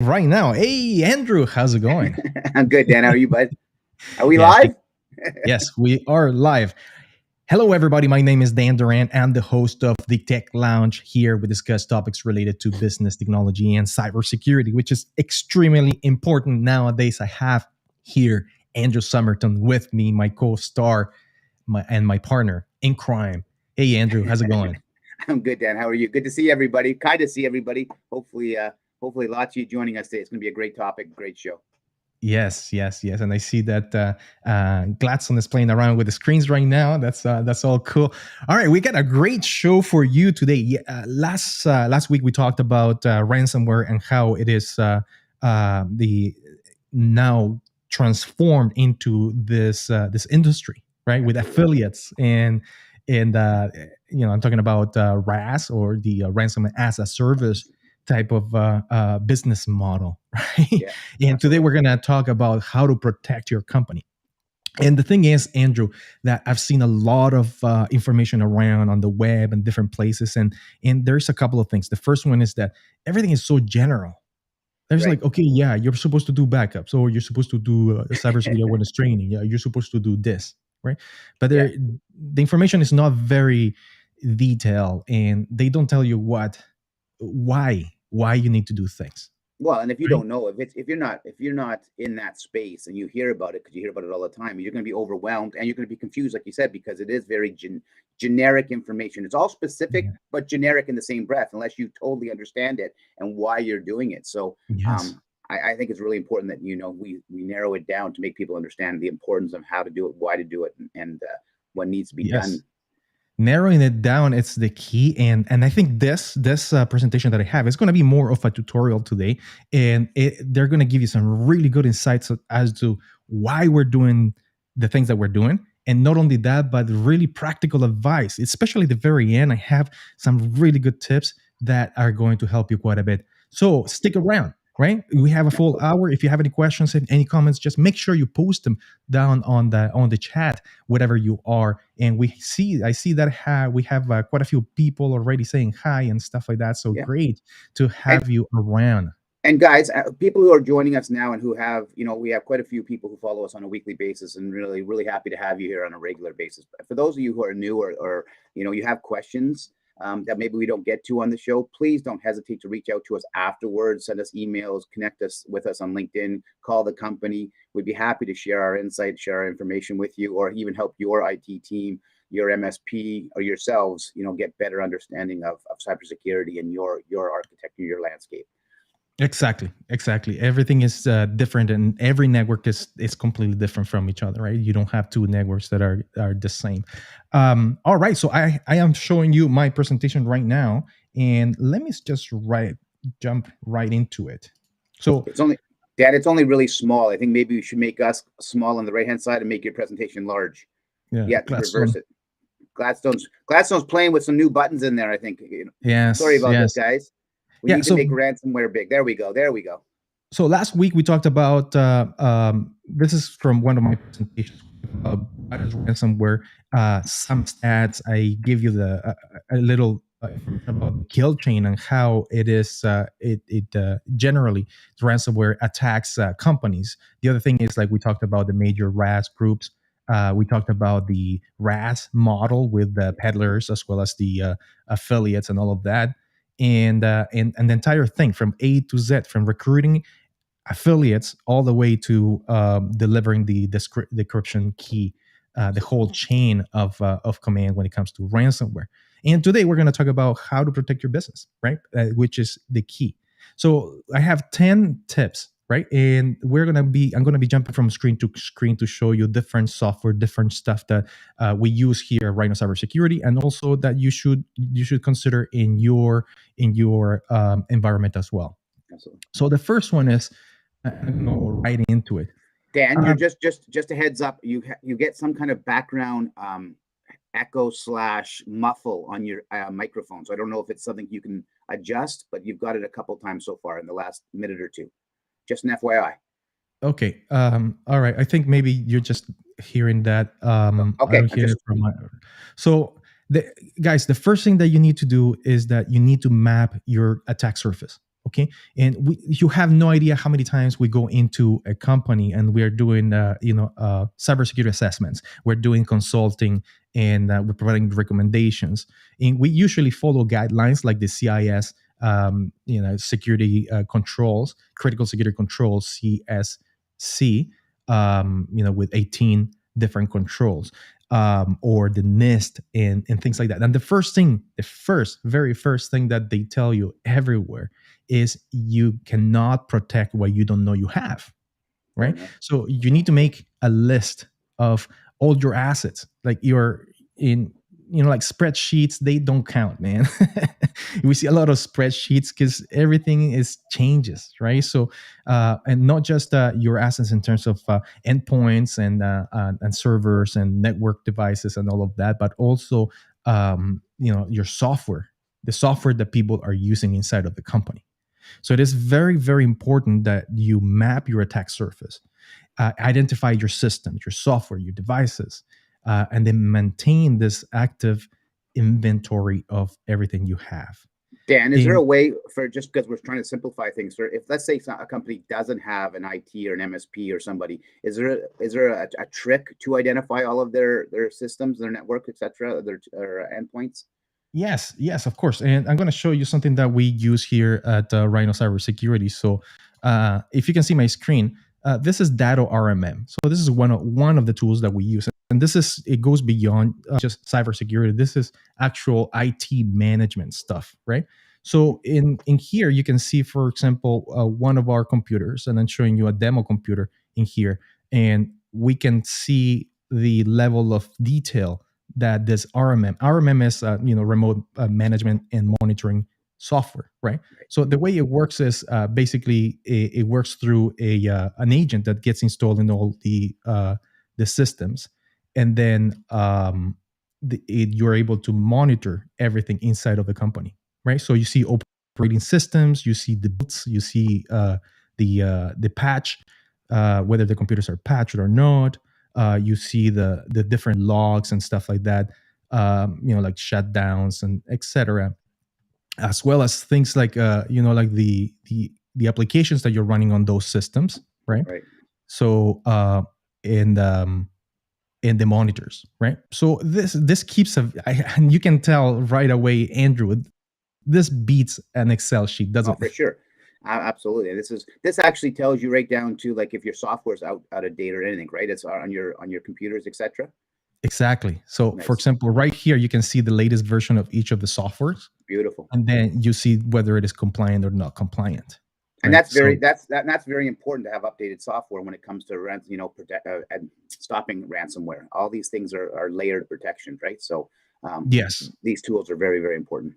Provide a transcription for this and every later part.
right now. Hey, Andrew, how's it going? I'm good, Dan. How are you, bud? Are we Yes, live? yes, we are live. Hello, everybody. My name is Dan Duran. I'm the host of the Tech Lounge. Here we discuss topics related to business technology and cybersecurity, which is extremely important nowadays. I have here Andrew Summerton with me, my co-star, and my partner in crime. Hey, Andrew, how's it going? I'm good, Dan. How are you? Good to see everybody. Kind to see everybody. Hopefully, lots of you joining us today. It's going to be a great topic, great show. Yes, yes, yes, and I see that Gladstone is playing around with the screens right now. That's all cool. All right, we got a great show for you today. Last week we talked about ransomware and how it is the now transformed into this industry, right? With affiliates and I'm talking about RAS, or the ransomware as a service type of business model, right? Yeah, And today absolutely. we're going to talk about how to protect your company. And the thing is, Andrew, that I've seen a lot of information around on the web and different places, and there's a couple of things. The first one is that everything is so general. There's Right. like, okay, yeah, you're supposed to do backups, or you're supposed to do cybersecurity awareness training. Yeah, you're supposed to do this, right? But Yeah. the information is not very detailed, and they don't tell you why you need to do things, Well, and if you right? don't know, if you're not in that space and you hear about it because you hear about it all the time, you're going to be overwhelmed and you're going to be confused, like you said, because it is very generic information. It's all specific but generic in the same breath, unless you totally understand it and why you're doing it. So, Yes. I think it's really important that we narrow it down to make people understand the importance of how to do it, why to do it, and what needs to be Yes. done. Narrowing it down, it's the key. And I think this presentation that I have is going to be more of a tutorial today, and they're going to give you some really good insights as to why we're doing the things that we're doing. And not only that, but really practical advice, especially at the very end. I have some really good tips that are going to help you quite a bit. So stick around, right? We have a full Absolutely. hour. If you have any questions and any comments, just make sure you post them down on the chat, whatever you are. And I see that we have quite a few people already saying hi and stuff like that. So Yeah. great to And have you around. And guys, people who are joining us now and who have, we have quite a few people who follow us on a weekly basis, and really, really happy to have you here on a regular basis. But for those of you who are new, or you have questions that maybe we don't get to on the show, please don't hesitate to reach out to us afterwards. Send us emails, connect us with us on LinkedIn, call the company. We'd be happy to share our insights, share our information with you, or even help your IT team, your MSP, or yourselves, get better understanding of cybersecurity and your architecture, your landscape. Exactly. Everything is different, and every network is completely different from each other, right? You don't have two networks that are the same. All right, so I am showing you my presentation right now, and let me just jump right into it. So It's only, Dad, it's only really small. I think maybe we should make us small on the right hand side and make your presentation large. yeah, Yeah, reverse Gladstone. it. Gladstone's playing with some new buttons in there, I think. Sorry Yes, about this, yes, guys. We yeah. need to So make ransomware big. There we go. There we go. so last week we talked about this is from one of my presentations about what is ransomware, some stats. I give you a little information about the kill chain and how it is generally the ransomware attacks companies. The other thing is, like, we talked about the major RAS groups. We talked about the RAS model with the peddlers as well as the affiliates and all of that, and the entire thing from A to Z, from recruiting affiliates all the way to delivering the decryption key, the whole chain of command when it comes to ransomware. And today we're going to talk about how to protect your business, right? Which is the key. So I have 10 tips, right? And I'm going to be jumping from screen to screen to show you different software, different stuff that we use here at Rhino Cybersecurity, and also that you should consider in your environment as well. Absolutely. So the first one is, I'm going to go right into it. Dan, you're Uh, just a heads up. You get some kind of background echo slash muffle on your microphone. So I don't know if it's something you can adjust, but you've got it a couple times so far in the last minute or two. Just an FYI. okay. All right. I think maybe you're just hearing that. I Okay, don't I'm hear just it from my. So, guys, the first thing that you need to do is that you need to map your attack surface. Okay, and you have no idea how many times we go into a company and we're doing cybersecurity assessments, we're doing consulting, and we're providing recommendations, and we usually follow guidelines like the CIS, security controls, critical security controls, CSC, with 18 different controls, or the NIST, and things like that. And very first thing that they tell you everywhere is you cannot protect what you don't know you have, Fair right? enough. So you need to make a list of all your assets, like you're in, like spreadsheets. They don't count, man. We see a lot of spreadsheets because everything is changes, right? So and not just your assets in terms of endpoints and servers and network devices and all of that, but also your software, the software that people are using inside of the company. So it is very, very important that you map your attack surface, identify your systems, your software, your devices, and then maintain this active inventory of everything you have. Dan, is there In a way for, just because we're trying to simplify things, for if let's say a company doesn't have an IT or an MSP or somebody, is there a trick to identify all of their systems, their network, etc., their endpoints? Yes, yes, of course. And I'm going to show you something that we use here at Rhino Cybersecurity. So, if you can see my screen, this is datto RMM. So this is one of the tools that we use, and it goes beyond just cybersecurity. This is actual IT management stuff, right? So in here you can see, for example, one of our computers, and I'm showing you a demo computer in here, and we can see the level of detail that this RMM is, remote management and monitoring software, right? Right. So the way it works is basically it works through an agent that gets installed in all the systems, and then you're able to monitor everything inside of the company, right? So you see operating systems, you see the builds, you see the patch, whether the computers are patched or not. You see the different logs and stuff like that, like shutdowns and etc., as well as things like like the applications that you're running on those systems, right? Right. So and and the monitors, right? So this keeps and you can tell right away, Andrew, this beats an Excel sheet, Oh, doesn't for it? sure. Absolutely. This actually tells you right down to, like, if your software's out of date or anything, right? It's on your computers, etc. Exactly. So, for Nice. example, right here you can see the latest version of each of the softwares, Beautiful. and then you see whether it is compliant or not compliant, And right? that's very So that's very important to have updated software when it comes to protect and stopping ransomware. All these things are layered protections, right? So um, yes, these tools are very, very important.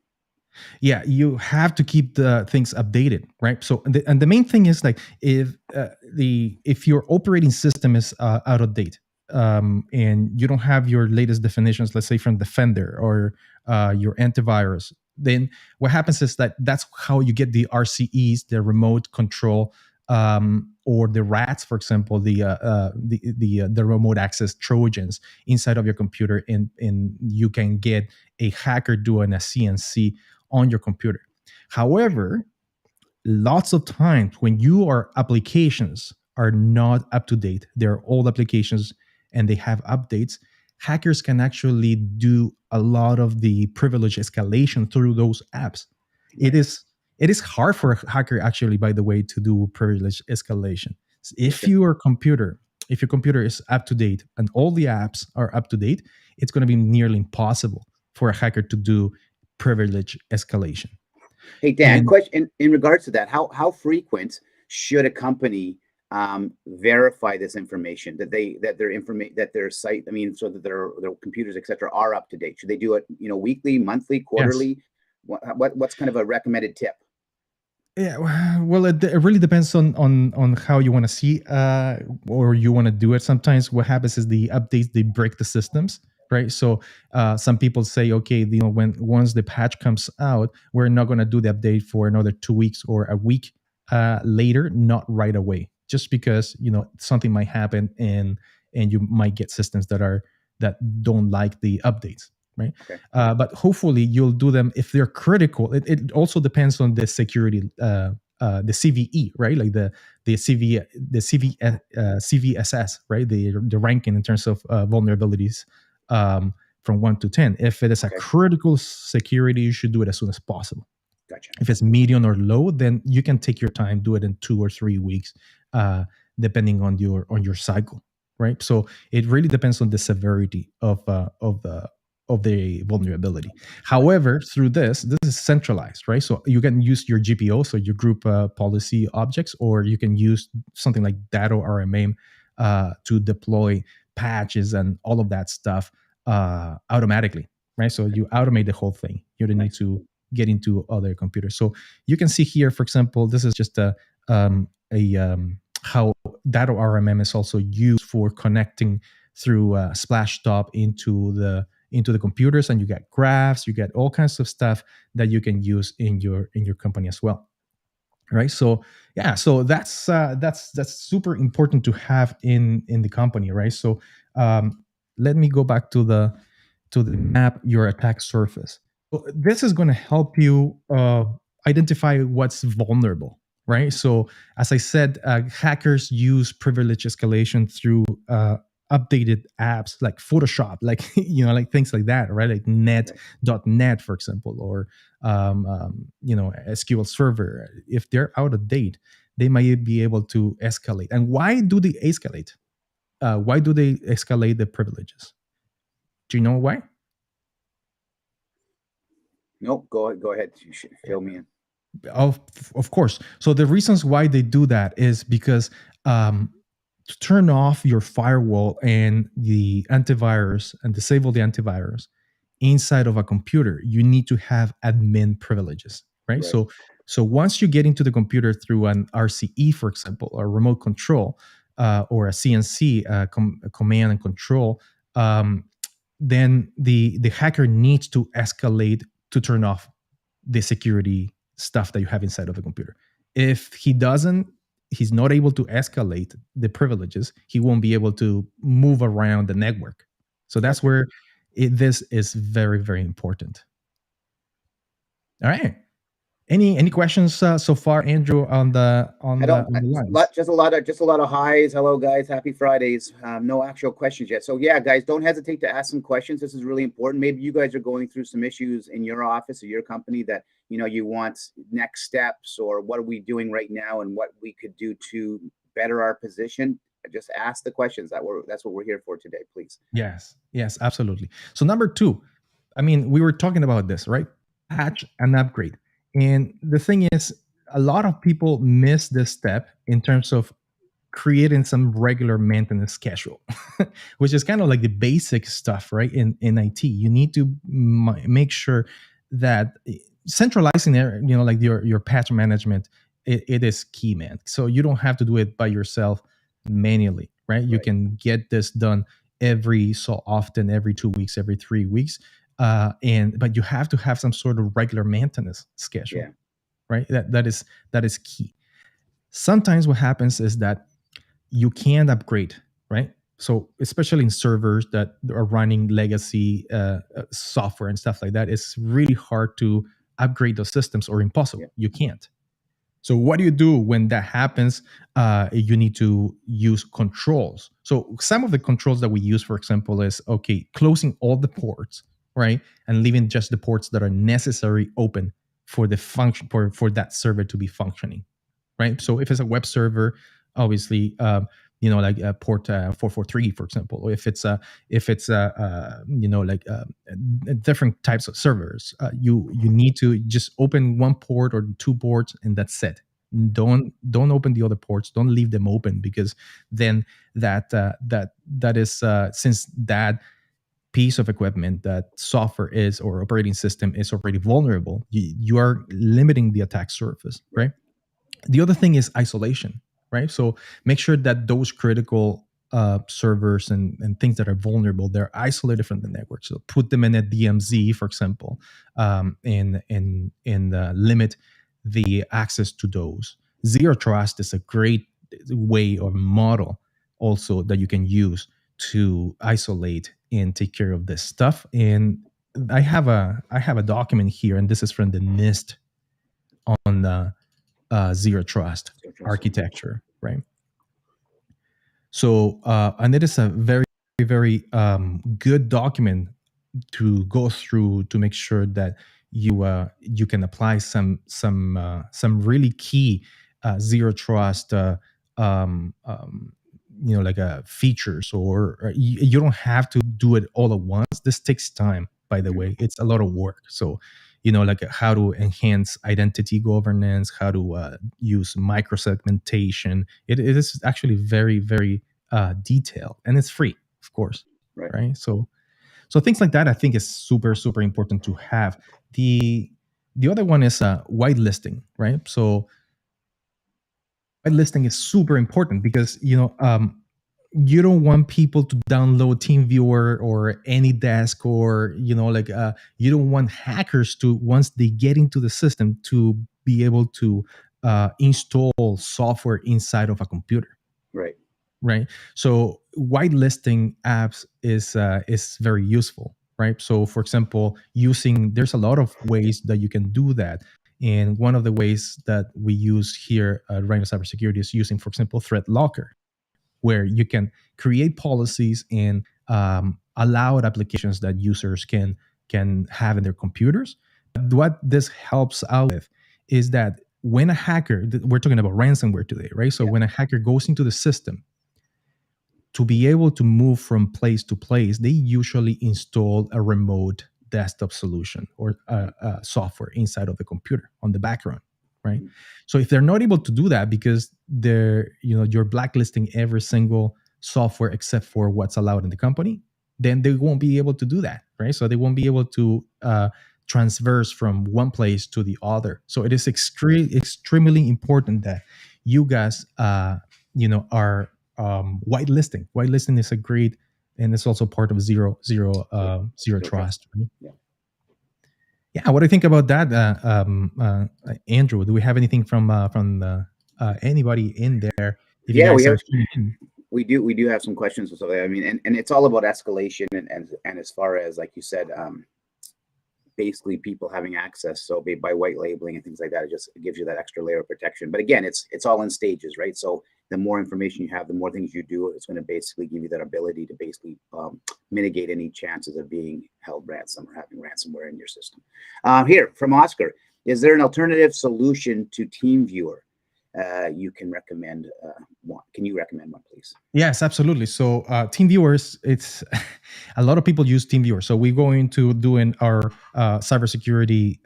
yeah, you have to keep the things updated, right? So and the main thing is, like, if your operating system is out of date, and you don't have your latest definitions, let's say from Defender or your antivirus, then what happens is that's how you get the RCEs, the remote control, or the rats, for example, the remote access trojans inside of your computer, and you can get a hacker doing a CNC on your computer. However, lots of times when your applications are not up to date, they're old applications and they have updates, hackers can actually do a lot of the privilege escalation through those apps. It Right. is it is hard for a hacker, actually, by the way, to do privilege escalation. If Okay. your computer if your computer is up to date and all the apps are up to date, it's going to be nearly impossible for a hacker to do privilege escalation. Hey, Dan, And question in regards to that, how frequent should a company verify this information, that their information, that their site, I mean, so that their computers, etc., are up to date? Should they do it, weekly, monthly, yes, quarterly? What's kind of a recommended tip? yeah, well, it really depends on how you want to see, or you want to do it. Sometimes what happens is the updates, they break the systems, right? So some people say, okay, when once the patch comes out, we're not going to do the update for another 2 weeks or a week later, not right away, just because something might happen, and you might get systems that don't like the updates. right? Okay. But hopefully you'll do them if they're critical. It also depends on the security, the CVE, right? Like the CVSS, right? The ranking in terms of vulnerabilities, from 1 to 10. If it is a Okay. critical security, you should do it as soon as possible. Gotcha. If it's medium or low, then you can take your time, do it in 2 or 3 weeks, uh, depending on your cycle, right? So it really depends on the severity of the vulnerability. Right. However, through this is centralized, right? So you can use your GPO, so your group policy objects, or you can use something like datto RMA to deploy patches and all of that stuff automatically, right? So Okay. you automate the whole thing. You don't need Nice. to get into other computers. So you can see here, for example, this is just how datto RMM is also used for connecting through Splashtop into the computers, and you get graphs, you get all kinds of stuff that you can use in your company as well, right? So yeah, so that's super important to have in the company, right? So let me go back to the map your attack surface. So this is going to help you identify what's vulnerable, right? So as I said, hackers use privilege escalation through updated apps like Photoshop, like like things like that, right? Like Right. net.net, for example, or SQL Server. If they're out of date, they might be able to escalate. And why do they escalate? Why do they escalate the privileges? Do you know why? Nope. Go ahead. You should fill me in. of of course. So the reasons why they do that is because to turn off your firewall and the antivirus and disable the antivirus inside of a computer, you need to have admin privileges, right? Right. So once you get into the computer through an RCE, for example, or remote control, or a CNC, a command and control, then the hacker needs to escalate to turn off the security stuff that you have inside of the computer. If he's not able to escalate the privileges, he won't be able to move around the network. So that's Gotcha. where this is very, very important. All right. Any questions so far, Andrew, on the I don't. on the lines? Just a lot of highs. Hello, guys. Happy Fridays. No actual questions yet. So yeah, guys, don't hesitate to ask some questions. This is really important. Maybe you guys are going through some issues in your office or your company that you want next steps, or what are we doing right now, and what we could do to better our position. Just ask the questions. That's what we're here for today. Please. Yes, absolutely. So number two, I mean, we were talking about this, right? Patch and upgrade. And the thing is, a lot of people miss this step in terms of creating some regular maintenance schedule, which is kind of like the basic stuff, right? In IT, you need to make sure that centralizing, like your patch management, it is key, man. So you don't have to do it by yourself manually, right? You Right. can get this done every so often, every 2 weeks, every 3 weeks, and but you have to have some sort of regular maintenance schedule, Yeah. right? That is key. Sometimes what happens is that you can't upgrade, right? So especially in servers that are running legacy software and stuff like that, it's really hard to upgrade those systems, or Yeah. impossible. You can't. So what do you do when that happens? You need to use controls. So some of the controls that we use, for example, is okay, closing all the ports, right, and leaving just the ports that are necessary open for the function for that server to be functioning, right? So if it's a web server, obviously, like port 443, for example, or if it's like different types of servers, you need to just open one port or two ports, and that's it. Don't open the other ports. Don't leave them open, because then that is since that piece of equipment, that software is, or operating system is already vulnerable, you are limiting the attack surface, Right. right? The other thing is isolation, right? So make sure that those critical servers and things that are vulnerable, they're isolated from the network. So put them in a DMZ, for example, and limit the access to those. Zero trust is a great way or model also that you can use to isolate and take care of this stuff. And I have a document here, and this is from the NIST on zero trust So trust. architecture, right? So, and it is a very, very good document to go through to make sure that you can apply some really key zero trust um, um, like features, or you don't have to do it all at once. This takes time, by the Mhm. way. It's a lot of work. So like how to enhance identity governance, how to use microsegmentation. It is actually very, very detailed, and it's free, of course, Right. right? So things like that, I think, is super, super important to have. The other one is whitelisting, right? So whitelisting is super important because you don't want people to download TeamViewer or AnyDesk, or you don't want hackers to, once they get into the system, to be able to install software inside of a computer, Right. right? So whitelisting apps is very useful, right? So for example, there's a lot of ways that you can do that. And one of the ways that we use here at Rhino Cybersecurity is using, for example, Threat Locker, where you can create policies and allowed applications that users can have in their computers. But what this helps out with is that when a hacker, we're talking about ransomware today, right? So Yeah. when a hacker goes into the system, to be able to move from place to place, they usually install a remote desktop solution or software inside of the computer on the background, right? Mhm. So if they're not able to do that because you're blacklisting every single software except for what's allowed in the company, then they won't be able to do that, right? So they won't be able to transverse from one place to the other. So it is extremely important that you guys, are whitelisting. Whitelisting is a great, and it's also part of Zero, zero zero trust. trust. Right? Yeah. Yeah, what do you think about that, Andrew? Do we have anything from anybody in there? If you Yeah, we guys have are tuning in, we do have some questions and stuff like that. I mean, and it's all about escalation and as far as like you said, basically people having access. So by white labeling and things like that, it gives you that extra layer of protection. But again, it's all in stages, right? So the more information you have, the more things you do, it's going to basically give you that ability to basically mitigate any chances of being held ransom or having ransomware in your system. Here from Oscar, is there an alternative solution to TeamViewer? You can recommend one. Can you recommend one, please? yes, absolutely. So team viewers, it's a lot of people use team viewers. So we go into doing our cybersecurity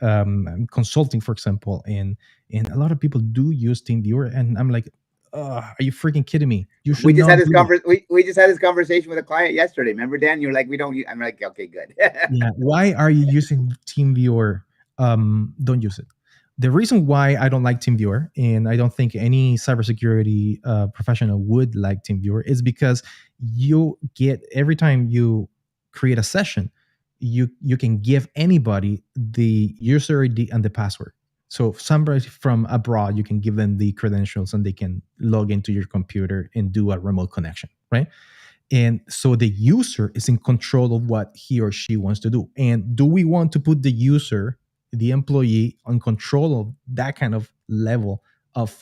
consulting, for example, and a lot of people do use team viewer, and I'm like, are you freaking kidding me? You should We just had not this do that. we just had this conversation with a client yesterday. Remember, Dan? You were like, we don't. I'm like, okay, good. Yeah, why are you using TeamViewer? Don't use it. The reason why I don't like TeamViewer, and I don't think any cybersecurity professional would like TeamViewer, is because you get, every time you create a session, you can give anybody the user ID and the password. So if somebody from abroad, you can give them the credentials and they can log into your computer and do a remote connection, right? And so the user is in control of what he or she wants to do. And do we want to put the user, the employee, on control of that kind of level of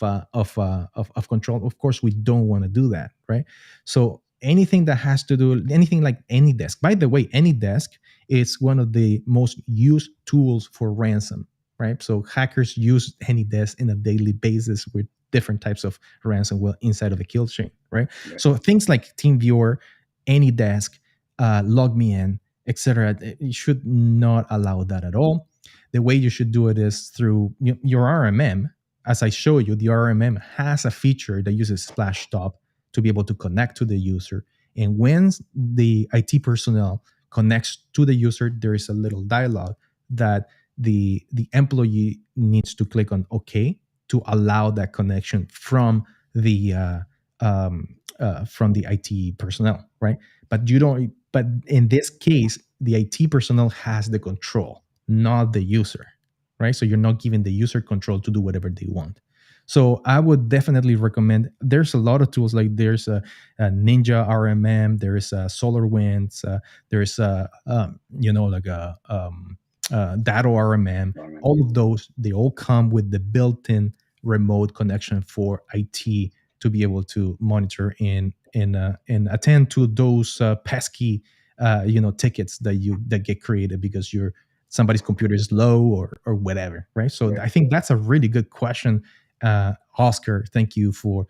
control? Of course, we don't want to do that, right? So anything that has to do, anything like AnyDesk. By the way, AnyDesk is one of the most used tools for ransom, right? So hackers use AnyDesk in a daily basis with different types of ransomware inside of the kill chain, right? Right. So things like TeamViewer, AnyDesk, LogMeIn, etc. You should not allow that at all. The way you should do it is through your RMM. As I show you, the RMM has a feature that uses splash top to be able to connect to the user. And when the IT personnel connects to the user, there is a little dialogue that the employee needs to click on OK to allow that connection from the IT personnel, right? But you don't. But in this case, the IT personnel has the control, not the user, right? So you're not giving the user control to do whatever they want. So I would definitely recommend. There's a lot of tools, like there's a Ninja RMM, there's SolarWinds, there's like a datto RMM. All of those, they all come with the built-in remote connection for IT to be able to monitor and attend to those pesky tickets that get created because somebody's computer is low or whatever, right? So Right. I think that's a really good question, Oscar. Thank you for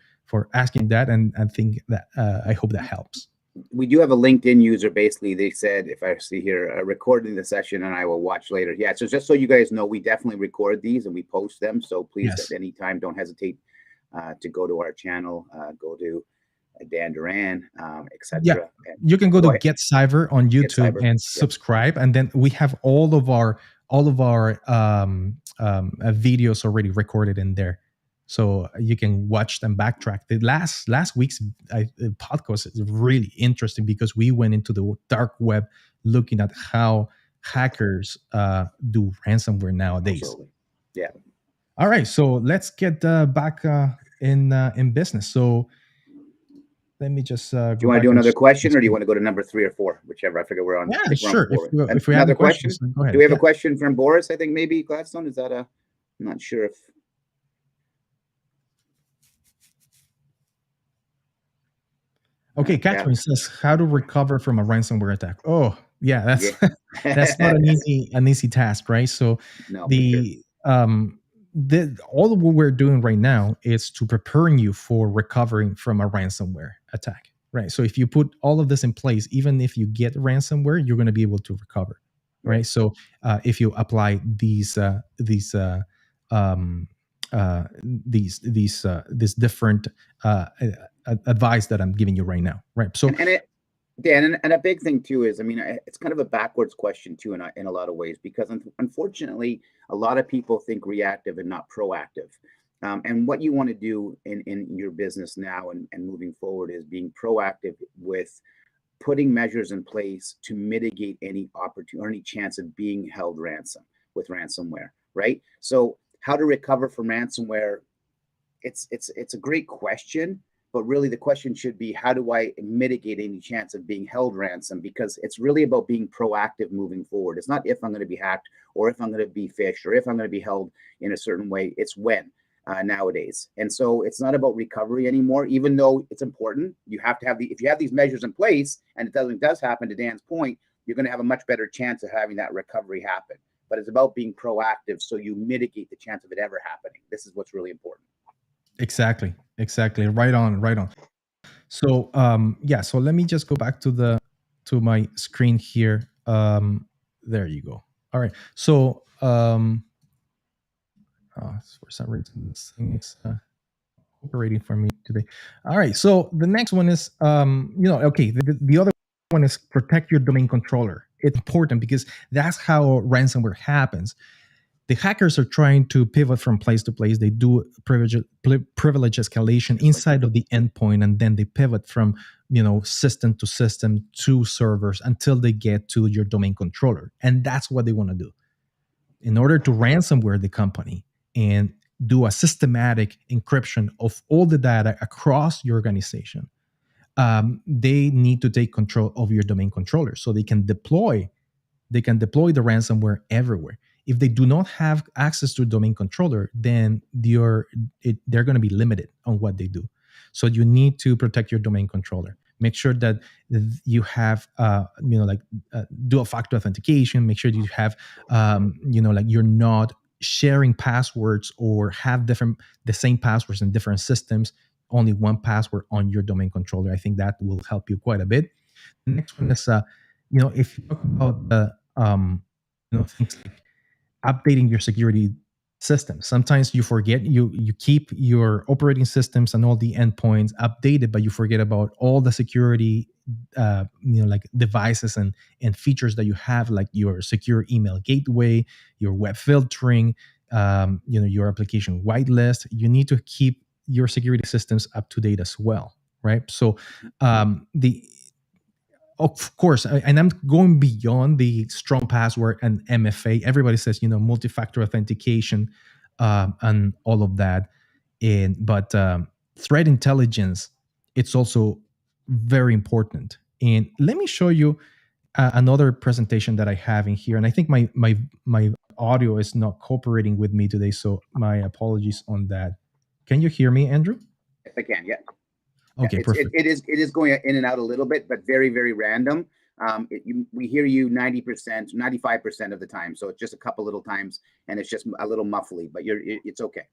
asking that, and I think that I hope that helps. We do have a LinkedIn user. Basically, they said, if I see here, recording the session and I will watch later. Yeah, so just so you guys know, we definitely record these and we post them. So please, Yes. at any time, don't hesitate to go to our channel, go to Dan Duran, Yeah, etc. you can go to Go ahead. Get Cyber on Get YouTube Cyber. and Yep. subscribe, and then we have all of our videos already recorded in there, so you can watch them backtrack. The last week's podcast is really interesting because we went into the dark web looking at how hackers do ransomware nowadays. Absolutely. Yeah. All right, so let's get back in business. So let me just Do go you want to back do to another the question, or do you screen. want to go to number 3 or 4, whichever? I figure we're on. I Yeah, think we're on sure. If 4. if we have Another any question? questions, then go Do ahead. we have a Yeah. question from Boris? I think maybe Gladstone. Is that a? I'm not sure if. Okay, Yeah. Catherine says how to recover from a ransomware attack. Oh, yeah, Yeah. that's not an easy task, right? So No, for sure. the all of what we're doing right now is to preparing you for recovering from a ransomware attack, right? So if you put all of this in place, even if you get ransomware, you're going to be able to recover, right? Right. So if you apply um, these different advice that I'm giving you right now, right? So And it, Dan, and a big thing too is, I mean, it's kind of a backwards question too, in a lot of ways, because unfortunately, a lot of people think reactive and not proactive. And what you want to do in your business now and moving forward is being proactive with putting measures in place to mitigate any opportunity or any chance of being held ransom with ransomware, right? So how to recover from ransomware, it's a great question, but really the question should be, how do I mitigate any chance of being held ransom? Because it's really about being proactive moving forward. It's not if I'm going to be hacked or if I'm going to be phished or if I'm going to be held in a certain way. It's when. Nowadays, and so it's not about recovery anymore. Even though it's important, you have to have if you have these measures in place, and it does happen. To Dan's point, you're going to have a much better chance of having that recovery happen. But it's about being proactive, so you mitigate the chance of it ever happening. This is what's really important. exactly, right on. So yeah, so let me just go back to my screen here. There you go. All right. So for some reason this thing is operating for me today. All right. So the next one is okay, the other one is protect your domain controller. It's important because that's how ransomware happens. The hackers are trying to pivot from place to place. They do privilege escalation inside of the endpoint, and then they pivot from system to system to servers until they get to your domain controller, and that's what they want to do. In order to ransomware the company and do a systematic encryption of all the data across your organization, they need to take control of your domain controller so they can deploy the ransomware everywhere. If they do not have access to a domain controller, then they're going to be limited on what they do. So you need to protect your domain controller. Make sure that you have, dual factor authentication. Make sure you have, like you're not sharing passwords or have the same passwords in different systems. Only one password on your domain controller. I think that will help you quite a bit. The next one is, if you talk about the things like updating your security system. Sometimes you forget, you keep your operating systems and all the endpoints updated, but you forget about all the security like devices and features that you have, like your secure email gateway, your web filtering, your application whitelist. You need to keep your security systems up to date as well, right? So the of course, and I'm going beyond the strong password and MFA. Everybody says multi-factor authentication and all of that. But threat intelligence, it's also very important. And let me show you another presentation that I have in here. And I think my audio is not cooperating with me today, so my apologies on that. Can you hear me, Andrew? Yes, I can. Yeah. Yeah, Okay, perfect. it is going in and out a little bit, but very random. We hear you 90%, 95% of the time, so it's just a couple little times, and it's just a little muffly, but it's okay.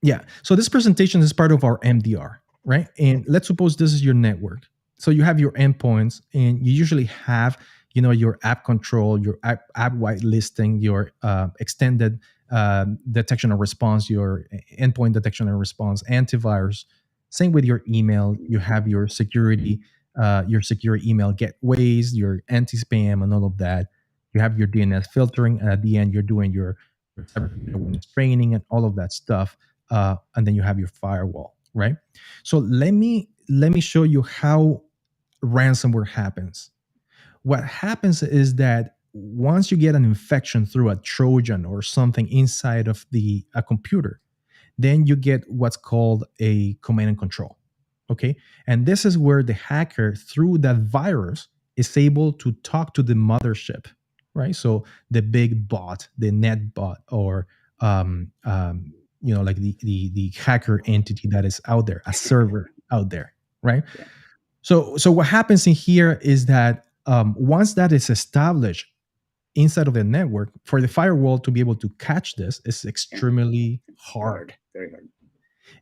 Yeah. So this presentation is part of our MDR, right? And let's suppose this is your network. So you have your endpoints, and you usually have, your app control, your app whitelisting, your extended detection and response, your endpoint detection and response, antivirus. Same with your email. You have your secure email gateways, your anti-spam, and all of that. You have your DNS filtering, and at the end, you're doing your cybersecurity awareness training and all of that stuff. And then you have your firewall, right? So let me show you how ransomware happens. What happens is that once you get an infection through a Trojan or something inside of a computer, then you get what's called a command and control. Okay. And this is where the hacker, through that virus, is able to talk to the mothership, right? So the big bot, the net bot, or like the hacker entity that is out there, a server out there, right? Yeah. So what happens in here is that once that is established inside of the network, for the firewall to be able to catch this is extremely hard. Very hard.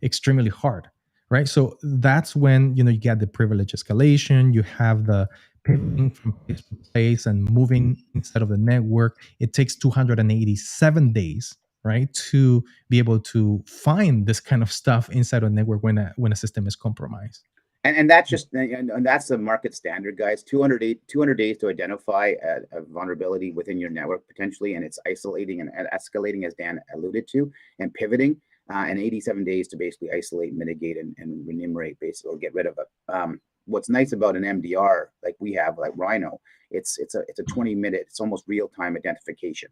Extremely hard, right? So that's when you get the privilege escalation. You have the pivoting from place to place and moving inside of the network. It takes 287 days, right, to be able to find this kind of stuff inside of a network when a system is compromised. And that's just and that's the market standard, guys. 200 days to identify a vulnerability within your network potentially, and it's isolating and escalating, as Dan alluded to, and pivoting, and 87 days to basically isolate, mitigate, and enumerate, basically, or get rid of it. What's nice about an MDR like we have, like Rhino, it's a 20-minute, it's almost real-time identification.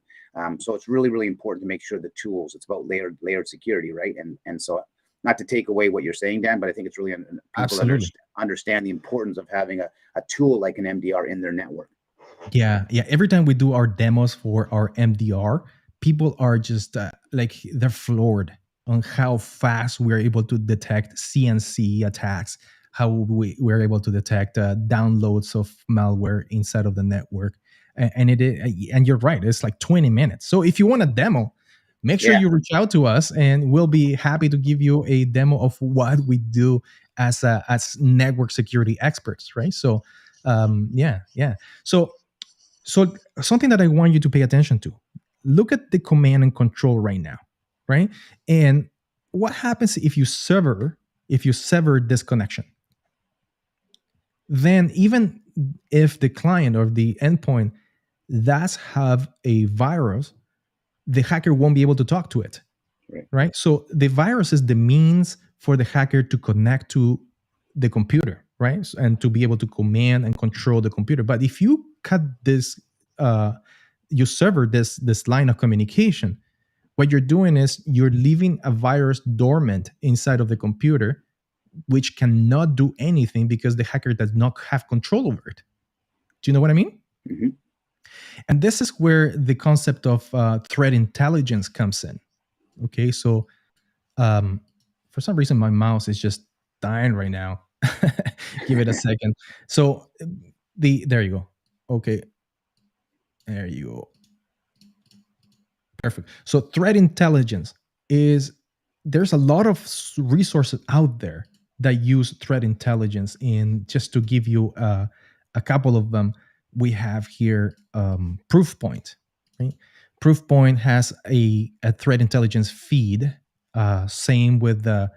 So it's really important to make sure the tools. It's about layered security, right? And so, not to take away what you're saying, Dan, but I think it's really people understand the importance of having a tool like an MDR in their network. Yeah. Every time we do our demos for our MDR, people are just they're floored on how fast we're able to detect CNC attacks, how we're able to detect downloads of malware inside of the network. And you're right, it's like 20 minutes. So if you want a demo, make sure you reach out to us, and we'll be happy to give you a demo of what we do as network security experts, right? So yeah. So something that I want you to pay attention to: look at the command and control right now, right? And what happens if you sever this connection? Then even if the client or the endpoint does have a virus, the hacker won't be able to talk to it, right? So the virus is the means for the hacker to connect to the computer, right? And to be able to command and control the computer. But if you cut this, you sever this line of communication, what you're doing is you're leaving a virus dormant inside of the computer, which cannot do anything because the hacker does not have control over it. Do you know what I mean? Mm-hmm. And this is where the concept of threat intelligence comes in. Okay, so for some reason my mouse is just dying right now. Give it a second. So there you go. Okay, there you go. Perfect. So threat intelligence there's a lot of resources out there that use threat intelligence. And just to give you a couple of them, we have here Proofpoint. Right? Proofpoint has a threat intelligence feed. Same with the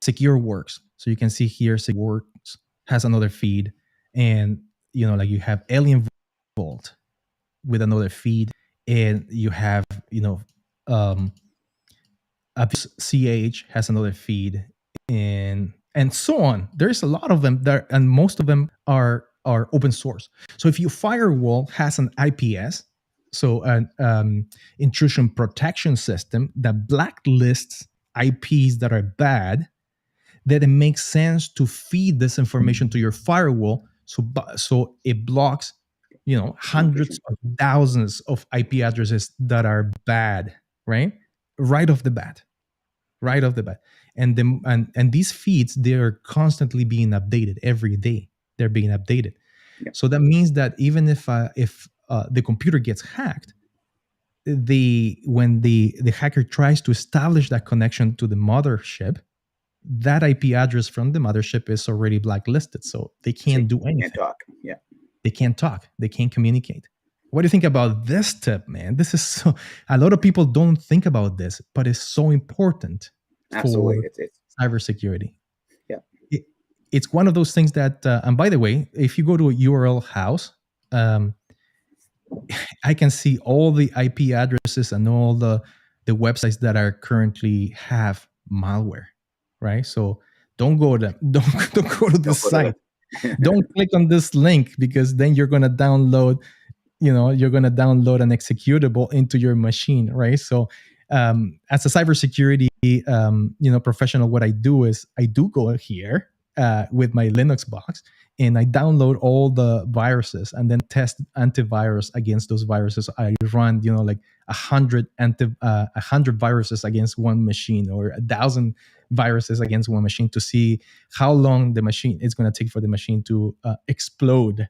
Secure Works. So you can see here, Secure Works has another feed, and like you have Alien Vault with another feed, and you have Abuse CH has another feed, and so on. There's a lot of them there, and most of them are open source. So if your firewall has an IPS, so an intrusion protection system that blacklists IPs that are bad, that it makes sense to feed this information to your firewall, so it blocks, hundreds Competition. of thousands of IP addresses that are bad, right? Right off the bat, right off the bat. And these feeds, they are constantly being updated every day. They're being updated. Yeah. So that means that even if the computer gets hacked, when the hacker tries to establish that connection to the mothership, that IP address from the mothership is already blacklisted, so they So can't do you can't anything. talk. Yeah. They can't talk. They can't communicate. What do you think about this tip, man? This is so. A lot of people don't think about this, but it's so important for Absolutely. It's cybersecurity. yeah. It, it's one of those things that. And by the way, if you go to a URL house, um, I can see all the IP addresses and all the websites that are currently have malware, right? So don't go to don't go to Don't this go to site. the Don't click on this link, because then you're gonna download, an executable into your machine, right? So as a cybersecurity professional, what I do is I do go here with my Linux box, and I download all the viruses and then test antivirus against those viruses. I run, like 100 viruses against one machine, or 1,000 viruses against one machine, to see how long the machine is going to take for the machine to explode So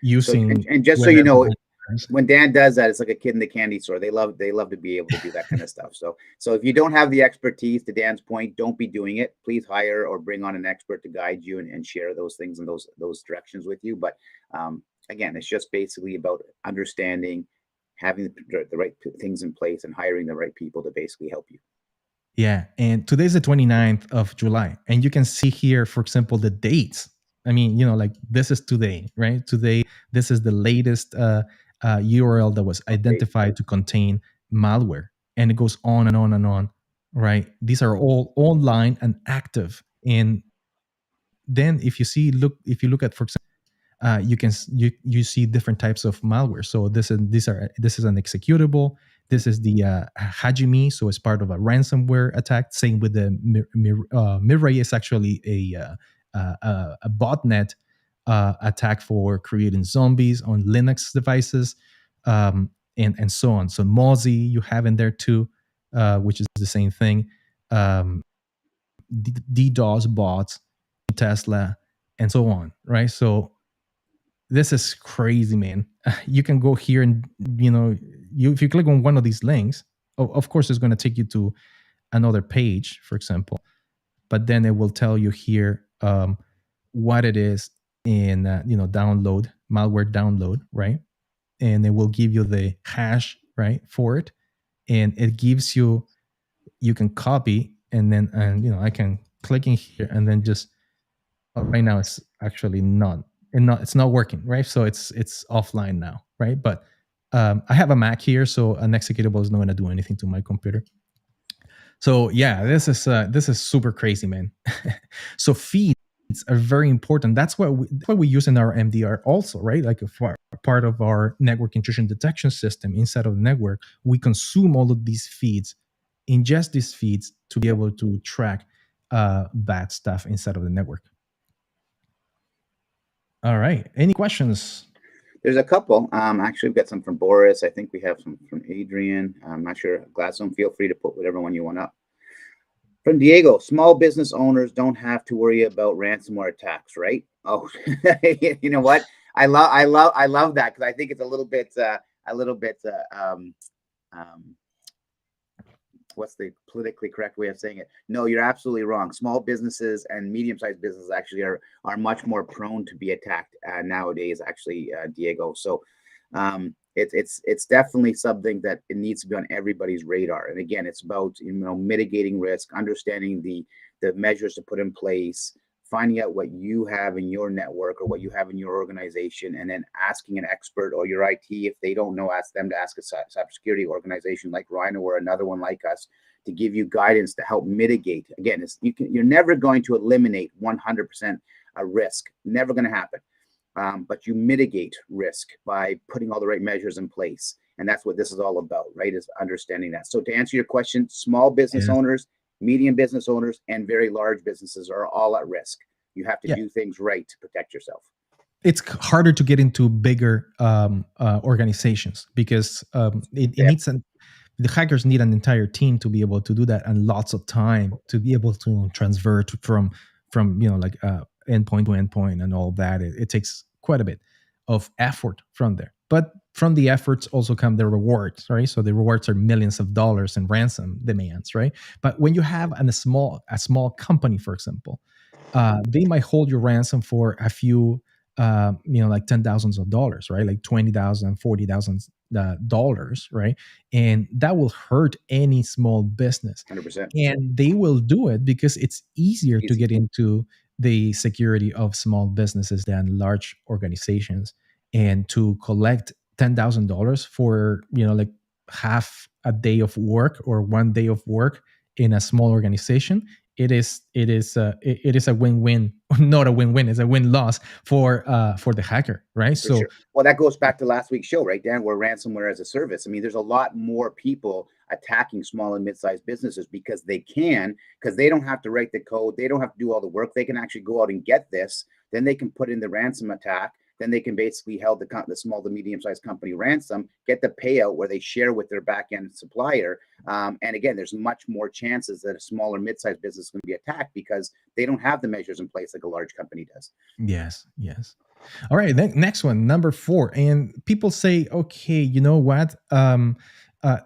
using and just so you whatever know, antivirus. when Dan does that, it's like a kid in the candy store. They love to be able to do that kind of stuff. So if you don't have the expertise, to Dan's point, don't be doing it. Please hire or bring on an expert to guide you and share those things and those directions with you. But again, it's just basically about understanding, having the right things in place, and hiring the right people to basically help you. Yeah, and today's the 29th of July, and you can see here, for example, the dates. I mean, like, this is today, right? Today, this is the latest URL that was Okay. identified to contain malware, and it goes on and on and on, right? These are all online and active. And then, if you look at, for example, you see different types of malware. So this is an executable. This is the Hajime, so it's part of a ransomware attack. Same with the Mirai is actually a botnet attack for creating zombies on Linux devices, and so on. So Mozi you have in there too, which is the same thing. DDoS bots, Tesla, and so on, right? So this is crazy, man. You can go here and, if you click on one of these links, of course it's going to take you to another page, for example, but then it will tell you here what it is in download, malware download, right? And it will give you the hash, right, for it. And it gives you can copy, and then, I can click in here and then just, right now it's actually it's not working, right? So it's offline now, right? But I have a Mac here, so an executable is not going to do anything to my computer. So yeah, this is super crazy, man. So feeds are very important. That's what we use in our MDR also, right? Like, for part of our network intrusion detection system inside of the network, we consume all of these feeds, ingest these feeds to be able to track bad stuff inside of the network. All right. Any questions? There's a couple. Actually, we've got some from Boris. I think we have some from Adrian. I'm not sure. Gladstone, feel free to put whatever one you want up. From Diego, small business owners don't have to worry about ransomware attacks, right? Oh, you know what? I love that, because I think it's a little bit what's the politically correct way of saying it? No, you're absolutely wrong. Small businesses and medium-sized businesses actually are much more prone to be attacked nowadays, actually, Diego. So it's definitely something that it needs to be on everybody's radar. And again, it's about mitigating risk, understanding the measures to put in place, finding out what you have in your network or what you have in your organization, and then asking an expert or your IT. If they don't know, ask them to ask a cybersecurity organization like Rhino or another one like us to give you guidance to help mitigate. Again, you're never going to eliminate 100% a risk. Never going to happen. But you mitigate risk by putting all the right measures in place. And that's what this is all about, right? Is understanding that. So to answer your question, small business Yeah. owners, medium business owners, and very large businesses are all at risk. You have to Yeah, do things right to protect yourself. it's harder to get into bigger organizations because it Yeah, needs the hackers need an entire team to be able to do that and lots of time to be able to transfer from like endpoint to endpoint and all that. It takes quite a bit of effort from there, but from the efforts also come the rewards, right? So the rewards are millions of dollars in ransom demands, right? But when you have a small company, for example, they might hold your ransom for a few, like $10,000, right? Like 20,000, $40,000, right? And that will hurt any small business. 100%. And they will do it because it's easier to Easy. get into the security of small businesses than large organizations. And to collect $10,000 for, like half a day of work or one day of work in a small organization, it is a win-win, not a win-win, it's a win-loss for the hacker, right? For So sure. Well, that goes back to last week's show, right, Dan? Where ransomware as a service. I mean, there's a lot more people attacking small and mid-sized businesses because they can, because they don't have to write the code, they don't have to do all the work. They can actually go out and get this. Then they can put in the ransom attack. Then they can basically held the small to medium-sized company ransom, get the payout where they share with their back-end supplier. And again, there's much more chances that a small or mid-sized business is going to be attacked because they don't have the measures in place like a large company does. yes, yes. All right, next one, number 4. And people say, okay, you know what?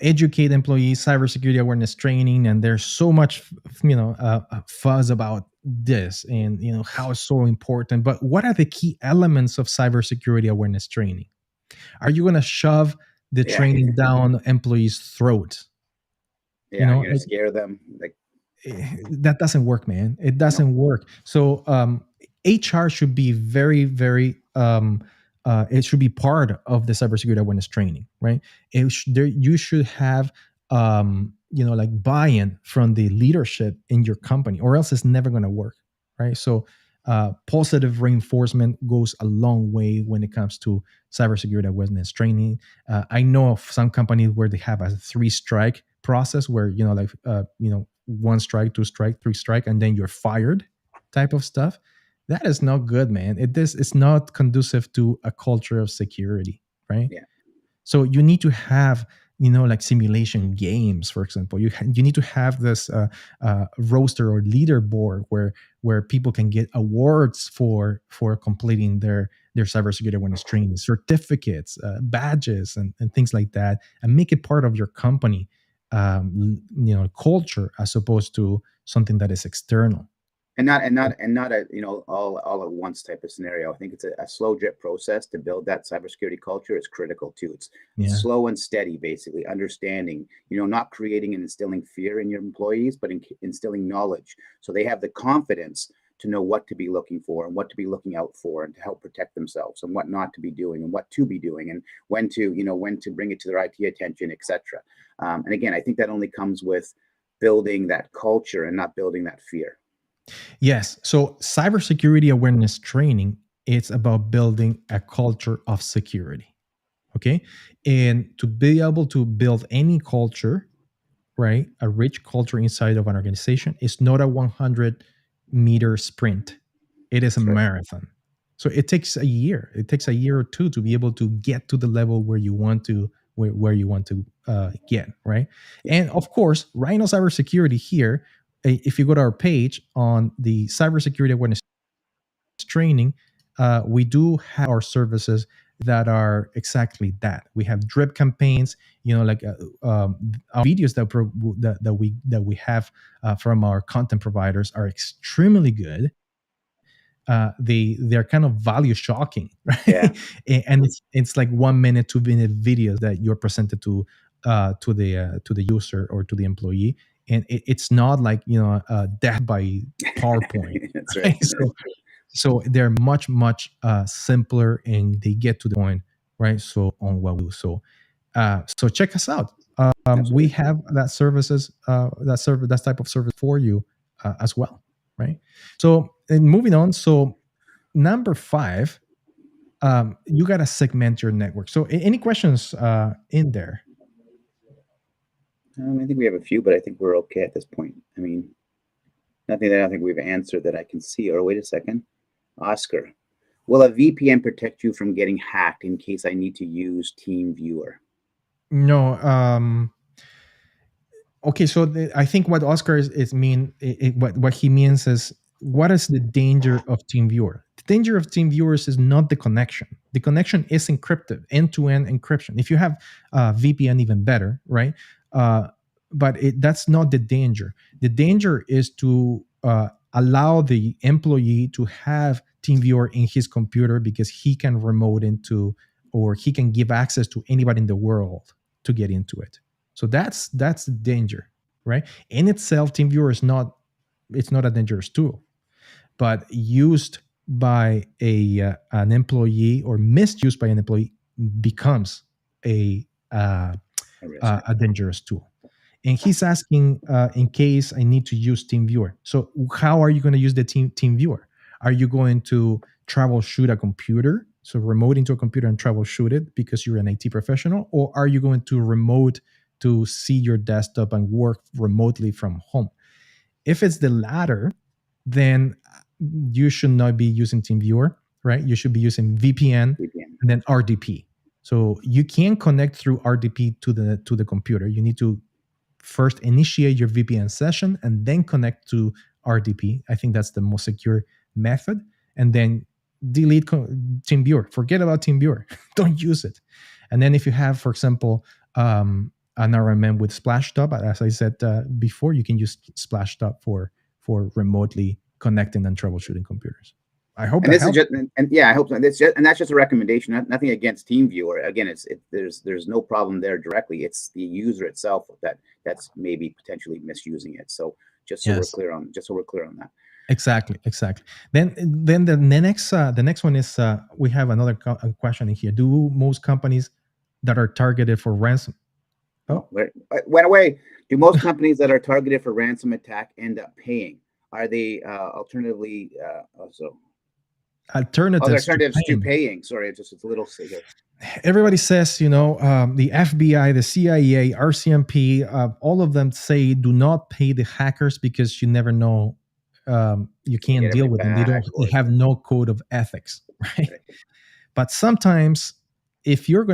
Educate employees, cybersecurity awareness training, and there's so much, fuzz about this, and how it's so important. But what are the key elements of cybersecurity awareness training? Are you going to shove the Yeah. training down employees' throats? Yeah. You're going to Like, scare them. Like, that doesn't work, man. It no. doesn't work. So HR should be very, very. It should be part of the cybersecurity awareness training, right? You should have, like buy-in from the leadership in your company, or else it's never going to work, right? So positive reinforcement goes a long way when it comes to cybersecurity awareness training. I know of some companies where they have a 3-strike process where one strike, two strike, three strike, and then you're fired type of stuff. That is not good, man. It's not conducive to a culture of security, right? Yeah. So you need to have, like simulation games, for example. You need to have this roster or leaderboard where people can get awards for completing their cybersecurity awareness training, certificates, badges, and things like that, and make it part of your company, culture, as opposed to something that is external. And not a all at once type of scenario. I think it's a slow drip process to build that cybersecurity culture is critical too. It's Yeah. slow and steady, basically understanding, not creating and instilling fear in your employees, but instilling knowledge so they have the confidence to know what to be looking for and what to be looking out for and to help protect themselves and what not to be doing and what to be doing and when to bring it to their IT attention, etc. And again, I think that only comes with building that culture and not building that fear. Yes. So cybersecurity awareness training, it's about building a culture of security. Okay. And to be able to build any culture, right, a rich culture inside of an organization is not a 100-meter sprint. It is a That's right. marathon. So it takes a year. It takes a year or two to be able to get to the level where you want to, where you want to get, right? Yeah. And of course, Rhino Cybersecurity here, if you go to our page on the cybersecurity awareness training, we do have our services that are exactly that. We have drip campaigns, like our videos that we have from our content providers are extremely good. They're kind of value shocking, Yeah. right? And it's like 1 minute, 2 minute videos that you're presented to the user or to the employee, and it's not like death by PowerPoint, That's right. right? So they're much simpler, and they get to the point, right? So on what we do. So check us out. We Absolutely. have that type of service for you as well, right? So and moving on. So number 5, you got to segment your network. So any questions in there? I think we have a few, but I think we're okay at this point. I mean, nothing that I don't think we've answered that I can see. Or wait a second, Oscar. Will a VPN protect you from getting hacked in case I need to use Teamviewer? No. Okay, so I think what Oscar is what he means is, what is the danger of TeamViewer? The danger of TeamViewers is not the connection. The connection is encrypted, end-to-end encryption. If you have VPN, even better, right? Uh, but that's not the danger. The danger is to allow the employee to have TeamViewer in his computer, because he can remote into, or he can give access to anybody in the world to get into it. So that's the danger, right? In itself, TeamViewer is not, it's not a dangerous tool, but used by an employee, or misused by an employee, becomes a uh, A risk. a dangerous tool. And he's asking, in case I need to use TeamViewer. So how are you going to use the TeamViewer? Are you going to troubleshoot a computer? So remote into a computer and troubleshoot it because you're an IT professional, or are you going to remote to see your desktop and work remotely from home? If it's the latter, then you should not be using TeamViewer, right? You should be using VPN VPN. and then RDP. So you can connect through RDP to the computer. You need to first initiate your VPN session and then connect to RDP. I think that's the most secure method. And then delete TeamViewer. Forget about TeamViewer. Don't use it. And then if you have, for example, an RMM with Splashtop, as I said before, you can use Splashtop for remotely connecting and troubleshooting computers. I hope And that this is helps. just, and yeah, I hope so. That's just a recommendation. Nothing against TeamViewer. Again, there's no problem there directly. It's the user itself that's maybe potentially misusing it. So just so we're Yes. clear on that. Exactly. Then the next one is, we have another question in here. Do most companies that are targeted for ransom? Oh, Oh, it went away. Do most companies that are targeted for ransom attack end up paying? Are they alternatively also other alternatives to alternatives to paying. paying? Sorry, it's a little here. Everybody says, the FBI, the CIA, RCMP, all of them say do not pay the hackers because you never know. You Can they can't get deal everything with them. They back don't. They or have no code of ethics, right? right? But sometimes, if your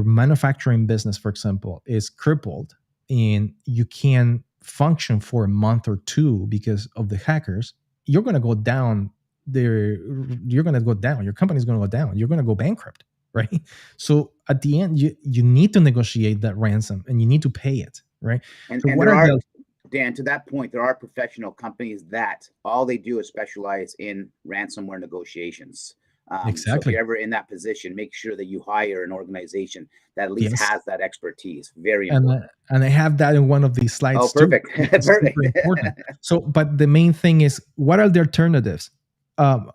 manufacturing business, for example, is crippled and you can function for a month or two because of the hackers, you're going to go down there. You're going to go down. Your company's going to go down. You're going to go bankrupt, right? So at the end, you need to negotiate that ransom and you need to pay it, right? So And what there are are, the Dan, to that point, there are professional companies that all they do is specialize in ransomware negotiations. So if exactly? you're ever in that position, make sure that you hire an organization that at least Yes. has that expertise. Very and important. and I have that in one of these Oh, slides too. perfect. It's Perfect. super important. So, but the main thing is, what are the alternatives? Um,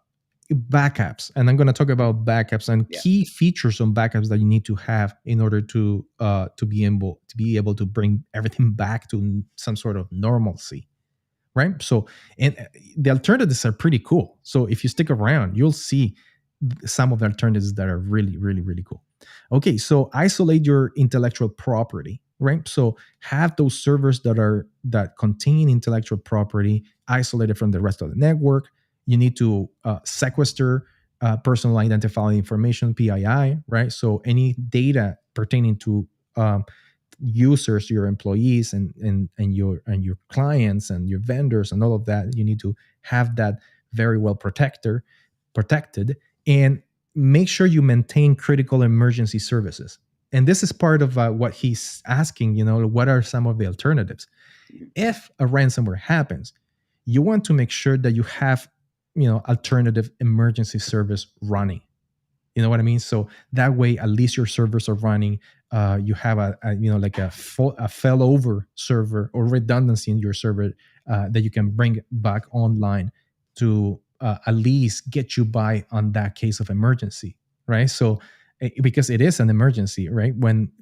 Backups, and I'm going to talk about backups and Yeah. key features on backups that you need to have in order to be able to bring everything back to some sort of normalcy, right? So, and the alternatives are pretty cool. So, if you stick around, you'll see some of the alternatives that are really, really, really cool. Okay, so isolate your intellectual property, right? So have those servers that contain intellectual property isolated from the rest of the network. You need to sequester personal identifying information, PII, right? So any data pertaining to users, your employees, and your clients and your vendors and all of that, you need to have that very well protected, and make sure you maintain critical emergency services. And this is part of what he's asking. What are some of the alternatives if a ransomware happens? You want to make sure that you have alternative emergency service running. You know what I mean? So that way, at least your servers are running. You have like a failover server or redundancy in your server that you can bring back online to at least get you by on that case of emergency, right? So because it is an emergency, right? When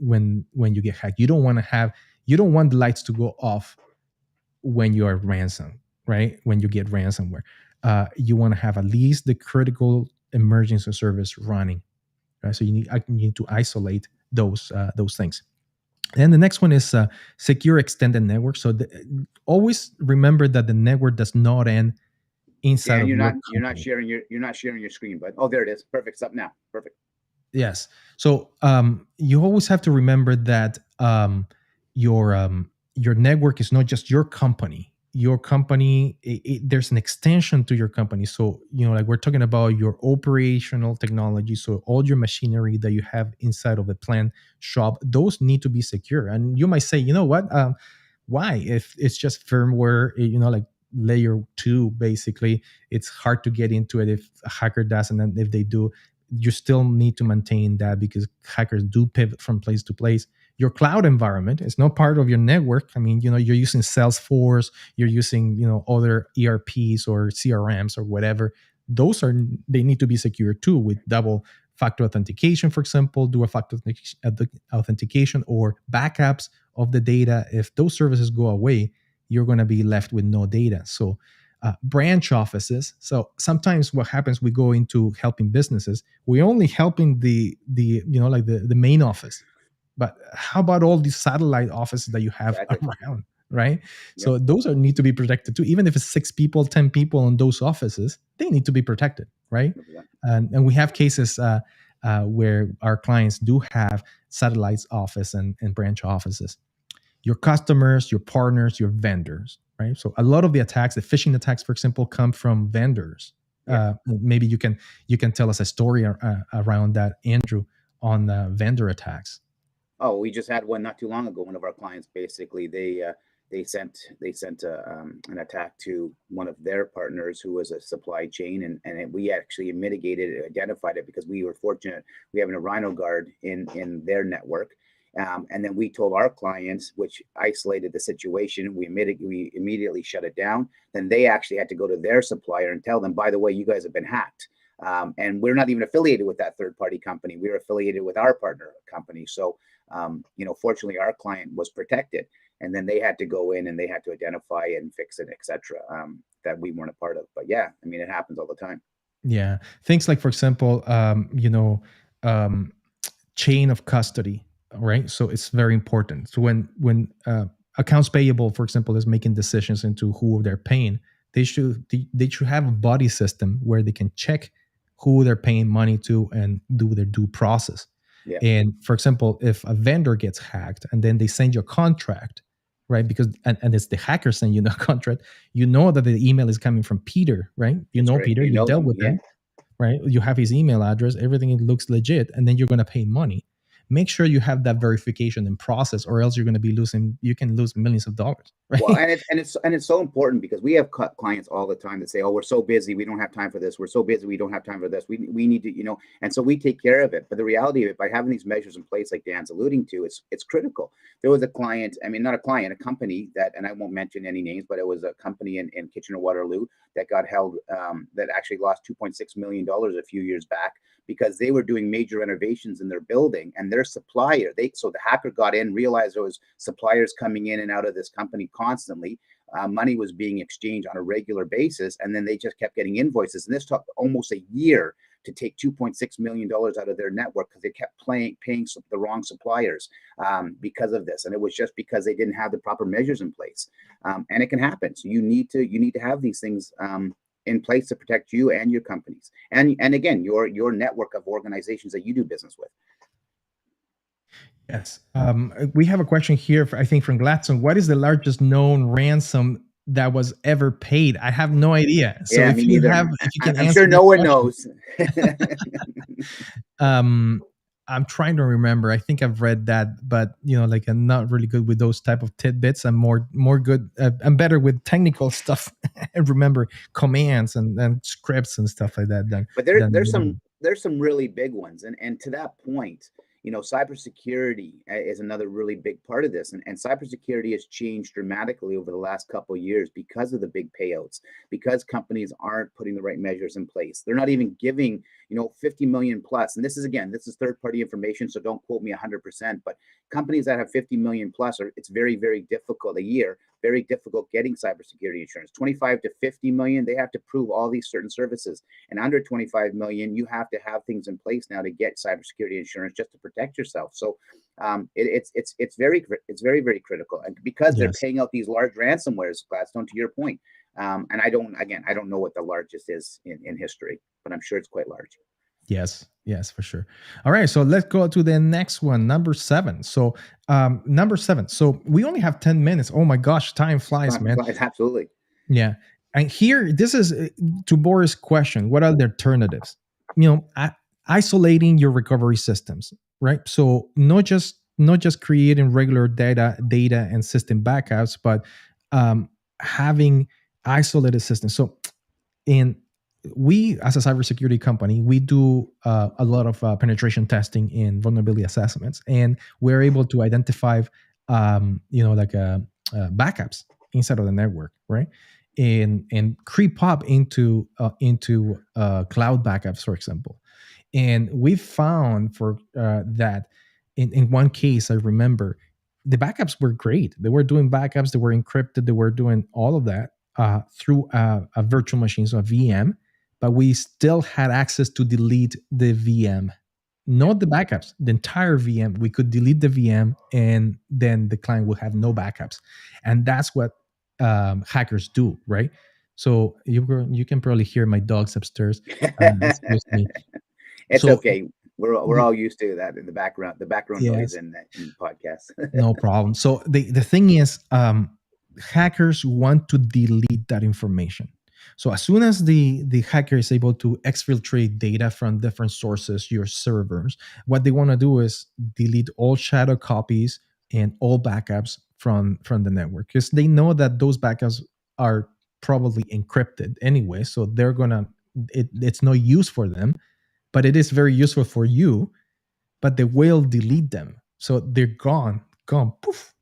you get hacked, you don't want the lights to go off when you are ransom, right? When you get ransomware, you want to have at least the critical emergency service running, right? So you need to isolate those things. And the next one is secure extended network. So always remember that the network does not end inside Dan, of your company. you're not sharing your screen, but oh, there it is. Perfect. It's up now. Perfect. Yes. So you always have to remember that your network is not just your company. Your company, there's an extension to your company. So like we're talking about your operational technology. So all your machinery that you have inside of the plant shop, those need to be secure. And you might say, you know what? Why? If it's just firmware, like layer 2, basically, it's hard to get into it if a hacker does, and then if they do, you still need to maintain that because hackers do pivot from place to place. Your cloud environment is not part of your network. I mean, you're using Salesforce, you're using, other ERPs or CRMs or whatever. They need to be secure too, with double factor authentication, for example, dual factor authentication or backups of the data. If those services go away, you're going to be left with no data. So branch offices. So sometimes what happens, we go into helping businesses. We're only helping like the main office, but how about all these satellite offices that you have Exactly. around, right? Yep. So those need to be protected too. Even if it's 6 people, 10 people in those offices, they need to be protected, right? 100%. And we have cases where our clients do have satellites office and branch offices. Your customers, your partners, your vendors, right? So a lot of the attacks, the phishing attacks, for example, come from vendors. Yeah. Maybe you can tell us a story around that, Andrew, on vendor attacks. Oh, we just had one not too long ago. One of our clients, basically, they sent an attack to one of their partners who was a supply chain, and we actually mitigated it, identified it because we were fortunate. We have a Rhino Guard in their network, and then we told our clients, which isolated the situation. We immediately shut it down. Then they actually had to go to their supplier and tell them, by the way, you guys have been hacked. And we're not even affiliated with that third party company. We're affiliated with our partner company. So, fortunately, our client was protected, and then they had to go in and they had to identify and fix it, etc. That we weren't a part of. But yeah, I mean, it happens all the time. Yeah, things like, for example, um, chain of custody, right? So it's very important. So when accounts payable, for example, is making decisions into who they're paying, they should have a body system where they can check who they're paying money to and do their due process. Yeah, And for example, if a vendor gets hacked and then they send you a contract, right? Because and it's the hacker send you the contract, you know that the email is coming from Peter, right? You that's know right. Peter, You you know dealt them. with Yeah. him, right? You have his email address, everything looks legit, and then you're going to pay money. Make sure you have that verification and process, or else you're going to be losing. You can lose millions of dollars, Well, right? and it's so important because we have clients all the time that say, "Oh, we're so busy, we don't have time for this. We're so busy, we don't have time for this. We need to, and so we take care of it." But the reality of it, by having these measures in place, like Dan's alluding to, it's critical. There was a client, I mean, not a client, a company that, and I won't mention any names, but it was a company in Kitchener Waterloo that got held, that actually lost $2.6 million a few years back because they were doing major renovations in their building, and their supplier, so the hacker got in, realized there was suppliers coming in and out of this company constantly. Money was being exchanged on a regular basis, and then they just kept getting invoices, and this took almost a year to take $2.6 million out of their network because they kept paying the wrong suppliers, because of this, and it was just because they didn't have the proper measures in place. And it can happen. So you need to have these things, in place to protect you and your companies, and again, your network of organizations that you do business with. Yes. We have a question here, I think, from Gladstone. What is the largest known ransom that was ever paid? I have no idea. So Yeah, me neither. if you can I'm answer sure that no one question, knows. um, I'm trying to remember. I think I've read that, but like I'm not really good with those type of tidbits. I'm more good. I'm better with technical stuff and remember commands and scripts and stuff like that But than there's some really big ones, and to that point, cybersecurity is another really big part of this, and cybersecurity has changed dramatically over the last couple of years because of the big payouts, because companies aren't putting the right measures in place. They're not even giving 50 million plus, and this is third party information, so don't quote me 100%. But companies that have 50 million plus, it's very, very difficult a year. very difficult getting cybersecurity insurance. 25 to 50 million, they have to prove all these certain services. And under 25 million, you have to have things in place now to get cybersecurity insurance just to protect yourself. So it's very critical, and because they're Yes. paying out these large ransomwares, Gladstone, to your point. And I don't know what the largest is in history, but I'm sure it's quite large. Yes, yes, for sure. All right, so let's go to the next one, number 7. So, number 7. So we only have 10 minutes. Oh my gosh, time flies, man. Absolutely. Yeah, and here, this is to Boris' question: what are the alternatives? Isolating your recovery systems, right? So not just creating regular data and system backups, but having isolated systems. So in we as a cybersecurity company, we do a lot of penetration testing and vulnerability assessments, and we're able to identify backups inside of the network, right? And creep up into cloud backups, for example. And we found for that in one case, I remember the backups were great. They were doing backups, they were encrypted, they were doing all of that through a virtual machine, so a VM, but we still had access to delete the VM, not the backups, the entire VM. We could delete the VM, and then the client will have no backups. And that's what hackers do, right? So you can probably hear my dogs upstairs. Excuse me. It's So okay. We're the, all used to that in the background noise yes, in podcasts. no problem. So the thing is, hackers want to delete that information. So as soon as the hacker is able to exfiltrate data from different sources, your servers, what they want to do is delete all shadow copies and all backups from the network, because they know that those backups are probably encrypted anyway. So it's no use for them, but it is very useful for you. But they will delete them, so they're gone, poof,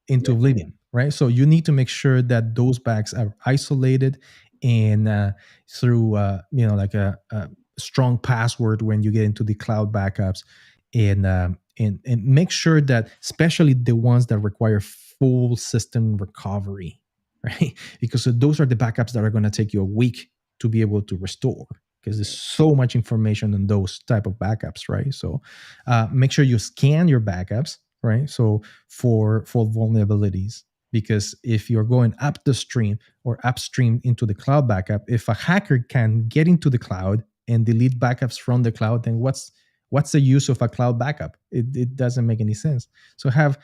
into Yeah. oblivion, right? So you need to make sure that those backs are isolated, and through like a strong password when you get into the cloud backups, and make sure that, especially the ones that require full system recovery, right? Because those are the backups that are going to take you a week to be able to restore, because there's so much information in those type of backups, right? So make sure you scan your backups, right? So for vulnerabilities, because if you're going up the stream or upstream into the cloud backup, if a hacker can get into the cloud and delete backups from the cloud, then what's the use of a cloud backup? It doesn't make any sense. So have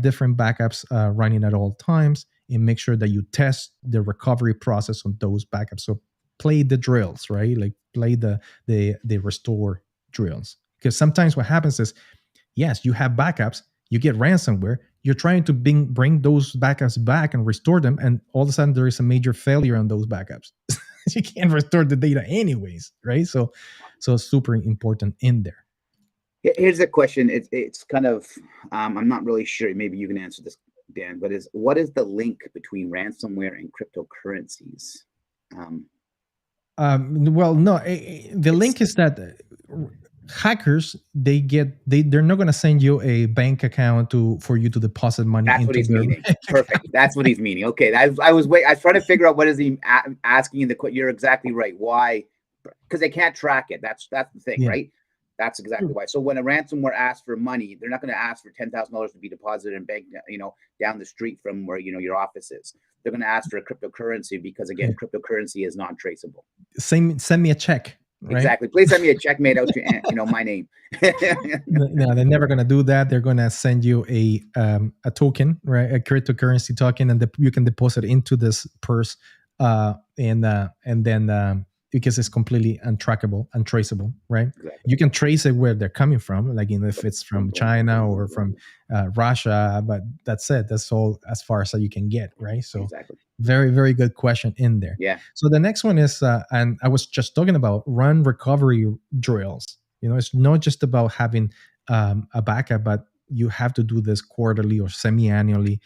different backups running at all times, and make sure that you test the recovery process on those backups. So play the drills, right? Like play the restore drills, because sometimes what happens is, yes, you have backups, you get ransomware, you're trying to bring those backups back and restore them, and all of a sudden there is a major failure on those backups. You can't restore the data anyways, right? So super important in there. Here's a question. It's kind of I'm not really sure. Maybe you can answer this, Dan. But what is the link between ransomware and cryptocurrencies? Um, Well, no, the link is that hackers, they're not going to send you a bank account for you to deposit money That's what into he's their meaning. Perfect. That's what he's meaning. Okay. I was trying to figure out what is he asking in the. You're exactly right. Why? Because they can't track it. That's the thing, Yeah. right? That's exactly why. So when a ransomware asks for money, they're not going to ask for $10,000 to be deposited in bank, down the street from where your office is. They're going to ask for a cryptocurrency because, again, cryptocurrency is non-traceable. Send me a check, right? Exactly. Please send me a check made out to my name. No, they're never gonna do that. They're gonna send you a token, right? A cryptocurrency token, and you can deposit into this purse, and then because it's completely untrackable, untraceable, right? Exactly. You can trace it where they're coming from, like if it's from China or from Russia, but that's it. That's all as far as you can get, right? So exactly. Very, very good question in there. Yeah. So the next one is, and I was just talking about run recovery drills. It's not just about having a backup, but you have to do this quarterly or semi-annually.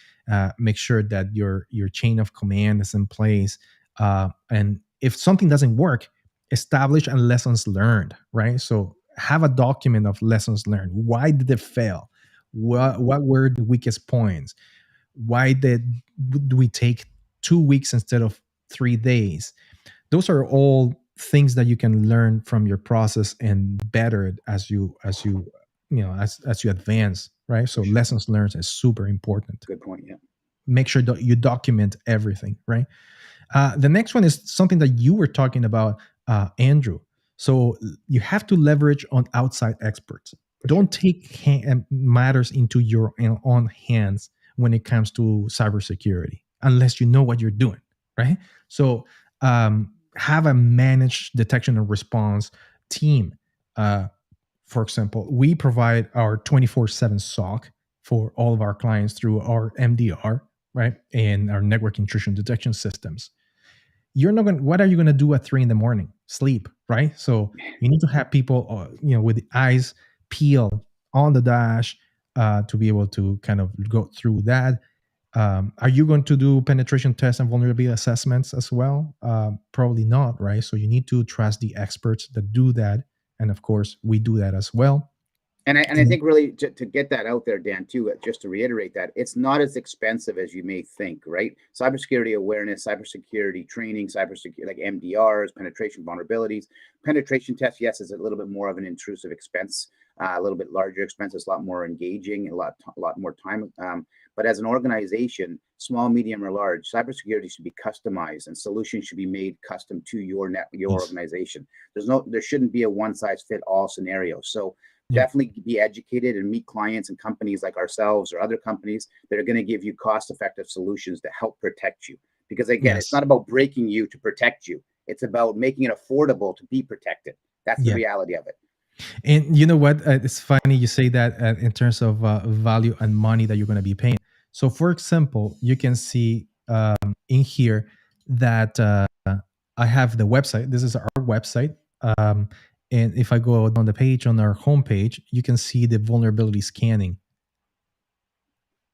Make sure that your chain of command is in place, and if something doesn't work, establish a lessons learned. Right. So have a document of lessons learned. Why did it fail? What were the weakest points? Why did we take 2 weeks instead of 3 days? Those are all things that you can learn from your process and better it as you advance, right? For So sure. lessons learned is super important. Good point. Yeah. Make sure that you document everything, right? The next one is something that you were talking about, Andrew. So you have to leverage on outside experts. For sure. Don't take matters into your own hands when it comes to cybersecurity, unless you know what you're doing, right? So have a managed detection and response team. Uh, for example, we provide our 24/7 SOC for all of our clients through our MDR, right, and our network intrusion detection systems. You're not going. What are you going to do at 3 in the morning? Sleep, right? So you need to have people, with the eyes peeled on the dash to be able to kind of go through that. Are you going to do penetration tests and vulnerability assessments as well? Probably not, right? So you need to trust the experts that do that, and of course, we do that as well. And I And think really to get that out there, Dan, too, just to reiterate that it's not as expensive as you may think, right? Cybersecurity awareness, cybersecurity training, cybersecurity like MDRs, penetration vulnerabilities, penetration tests. Yes, is a little bit more of an intrusive expense, a little bit larger expense. It's a lot more engaging, a lot more time. But as an organization, small, medium, or large, cybersecurity should be customized, and solutions should be made custom to your yes, organization. There shouldn't be a one size fit all scenario. So yeah, definitely be educated and meet clients and companies like ourselves or other companies that are going to give you cost effective solutions to help protect you. Because again, it's yes, not about breaking you to protect you, it's about making it affordable to be protected. That's the yeah. reality of it. And you know what? It's funny you say that in terms of value and money that you're going to be paying. So, for example, you can see in here that I have the website. This is our website. Um, and if I go down the page on our homepage, you can see the vulnerability scanning,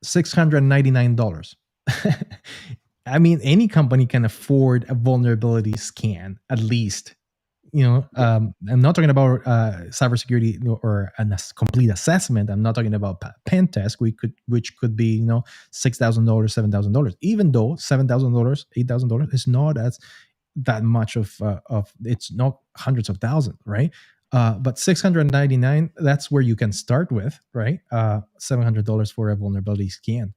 $699. I mean, any company can afford a vulnerability scan, at least. Yeah, I'm not talking about cybersecurity or a complete assessment. I'm not talking about pen test, which could be $6,000, $7,000. Even though $7,000, $8,000 is not as that much of it's not hundreds of thousands, right? But 699, that's where you can start with, right? $700 for a vulnerability scan.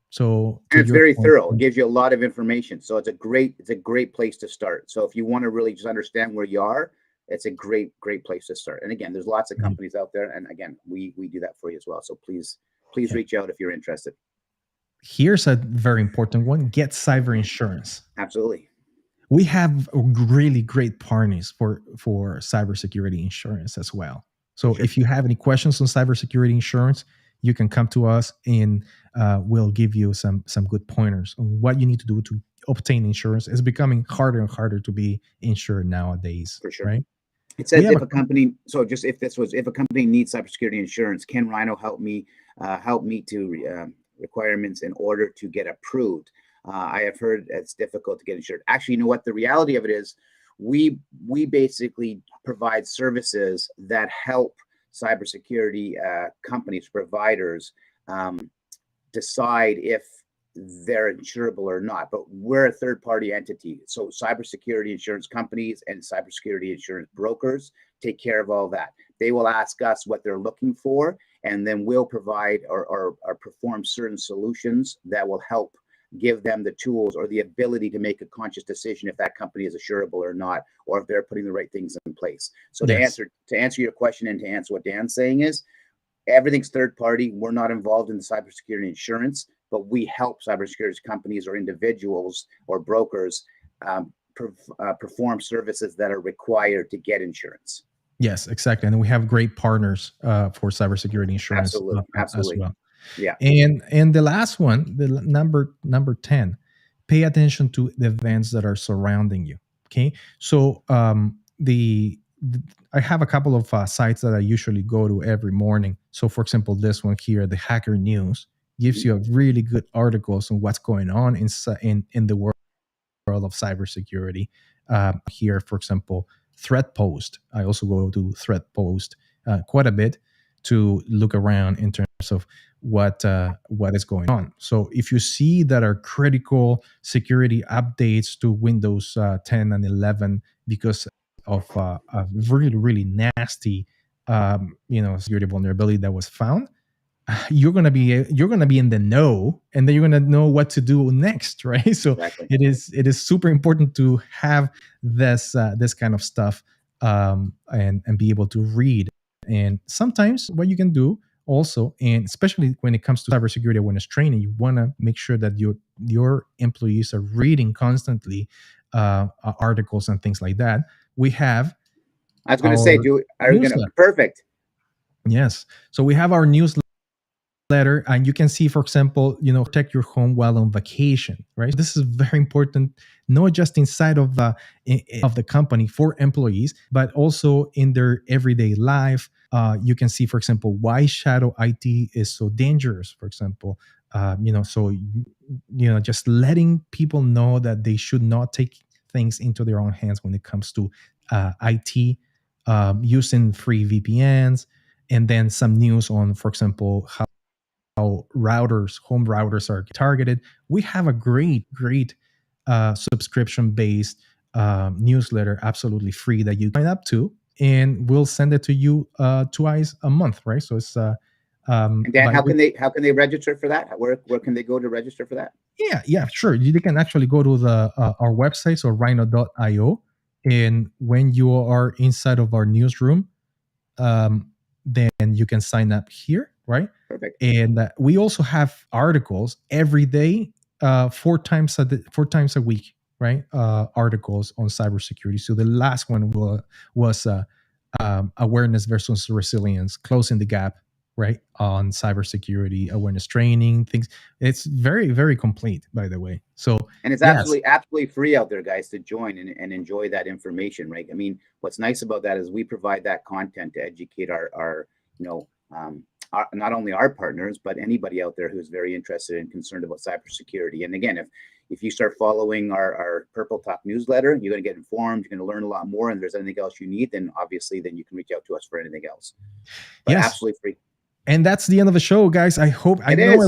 So and to it's your very point, thorough. It gives you a lot of information, so it's a great place to start. So if you want to really just understand where you are, it's a great place to start. And again, there's lots of yeah, companies out there, and again, we do that for you as well. So please yeah. reach out if you're interested. Here's a very important one: get cyber insurance. Absolutely. We have really great partners for cybersecurity insurance as well. For So sure. if you have any questions on cybersecurity insurance, you can come to us, and we'll give you some good pointers on what you need to do to obtain insurance. It's becoming harder and harder to be insured nowadays, For sure. right? It We says have if a a company, so just if a company needs cybersecurity insurance, can Rhino help meet to requirements in order to get approved? I have heard it's difficult to get insured. Actually, you know what? The reality of it is, we basically provide services that help cybersecurity companies, providers, um, decide if they're insurable or not. But we're a third party entity. So cybersecurity insurance companies and cybersecurity insurance brokers take care of all that. They will ask us what they're looking for, and then we'll provide or perform certain solutions that will help give them the tools or the ability to make a conscious decision if that company is assurable or not, or if they're putting the right things in place. So yes, to answer your question and to answer what Dan's saying is, everything's third party. We're not involved in the cybersecurity insurance, but we help cybersecurity companies or individuals or brokers perform services that are required to get insurance. yes, exactly, and we have great partners for cybersecurity insurance Absolutely, as absolutely. well. Yeah, And the last one, the number 10, pay attention to the events that are surrounding you. Okay, so the I have a couple of sites that I usually go to every morning. So for example, this one here, the Hacker News, gives mhm, you a really good articles on what's going on in the world of cybersecurity. Here, for example, Threat Post. I also go to Threat Post quite a bit to look around in terms of what is going on. So if you see that are critical security updates to Windows 10 and 11 because of a really really nasty security vulnerability that was found, you're gonna be in the know, and then you're gonna know what to do next, right? So Exactly. it is super important to have this kind of stuff, and be able to read. And sometimes what you can do also, and especially when it comes to cybersecurity awareness training, you want to make sure that your employees are reading constantly articles and things like that. We have I was going to say, our do are you going to newsletter. perfect? Yes, so we have our newsletter, and you can see, for example, protect your home while on vacation, right? This is very important, not just inside of the company for employees, but also in their everyday life. You can see, for example, why shadow IT is so dangerous, for example. So just letting people know that they should not take things into their own hands when it comes to IT, using free VPNs, and then some news on, for example, how home routers are targeted. We have a great subscription based newsletter, absolutely free, that you sign up to, and we'll send it to you twice a month, right? So it's And Dan, by week. how can they register for that? Where can they go to register for that? Yeah, sure. You can actually go to the our website, so rhino.io, and when you are inside of our newsroom, then you can sign up here, right? Perfect. And we also have articles every day, 4 times a week, right? Articles on cybersecurity. So the last one was awareness versus resilience, closing the gap, right, on cybersecurity awareness training things. It's very very complete, by the way. So And it's yes, absolutely free out there, guys, to join and enjoy that information, right? I mean, what's nice about that is we provide that content to educate our not only our partners, but anybody out there who's very interested and concerned about cybersecurity. And again, if you start following our Purple Talk newsletter, you're going to get informed, you're going to learn a lot more. And if there's anything else you need, then obviously then you can reach out to us for anything else. But yes. absolutely free. And that's the end of the show, guys. I It know is.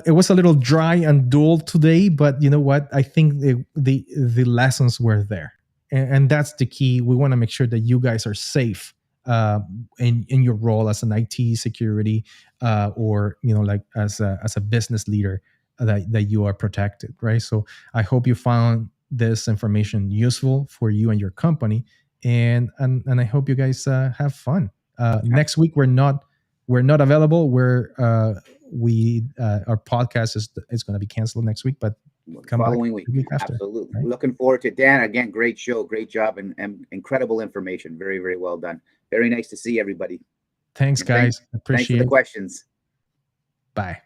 it was a little dry and dull today, but you know what? I think the lessons were there, and that's the key. We want to make sure that you guys are safe in your role as an IT security, or like as a business leader, that you are protected, right? So I hope you found this information useful for you and your company, and I hope you guys have fun. Next week we're not available. We our podcast is going to be canceled next week, but come back Following week. the week after. Absolutely. Right? Looking forward to it. Dan. Again, great show, great job, and incredible information. Very, very well done. Very nice to see everybody. Thanks, And thanks, guys. thanks for the Appreciate. questions. Bye.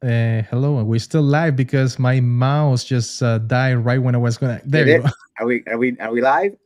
Hello, and we're still live because my mouse just died right when I was gonna. There Did you it? go. Are we live?